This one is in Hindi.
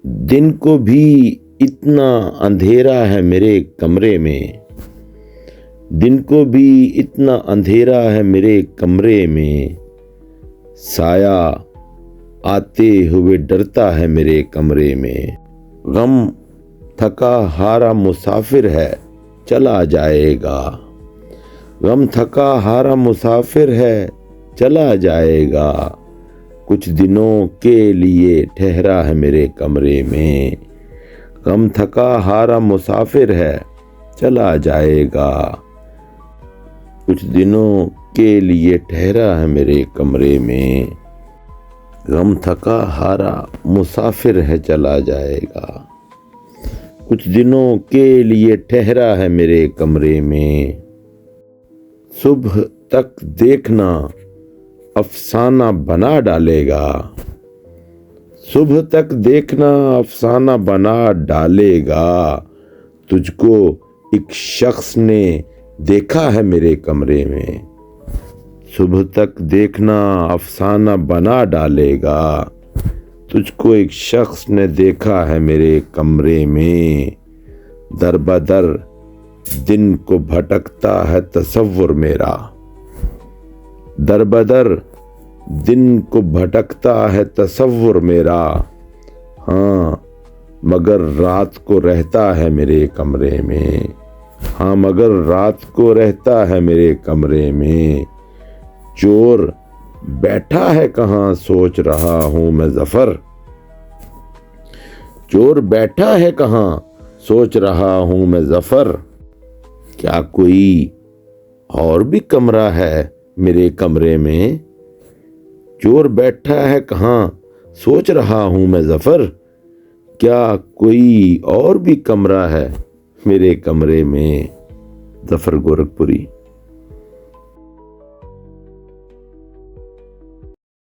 दिन को भी इतना अंधेरा है मेरे कमरे में, दिन को भी इतना अंधेरा है मेरे कमरे में, साया आते हुए डरता है मेरे कमरे में। गम थका हारा मुसाफिर है चला जाएगा, गम थका हारा मुसाफिर है चला जाएगा, कुछ दिनों के लिए ठहरा है मेरे कमरे में। गम थका हारा मुसाफिर है चला जाएगा, कुछ दिनों के लिए ठहरा है मेरे कमरे में। गम थका हारा मुसाफिर है चला जाएगा, कुछ दिनों के लिए ठहरा है मेरे कमरे में। सुबह तक देखना अफसाना बना डालेगा, सुबह तक देखना अफसाना बना डालेगा, तुझको एक शख्स ने देखा है मेरे कमरे में। सुबह तक देखना अफसाना बना डालेगा, तुझको एक शख्स ने देखा है मेरे कमरे में। दर बदर दिन को भटकता है तसव्वुर मेरा, दर बदर दिन को भटकता है तसव्वुर मेरा, हाँ मगर रात को रहता है मेरे कमरे में, हाँ मगर रात को रहता है मेरे कमरे में। चोर बैठा है कहाँ सोच रहा हूँ मैं ज़फ़र, चोर बैठा है कहाँ सोच रहा हूँ मैं ज़फ़र, क्या कोई और भी कमरा है मेरे कमरे में। चोर बैठा है कहाँ सोच रहा हूँ मैं ज़फ़र, क्या कोई और भी कमरा है मेरे कमरे में। ज़फ़र गोरखपुरी।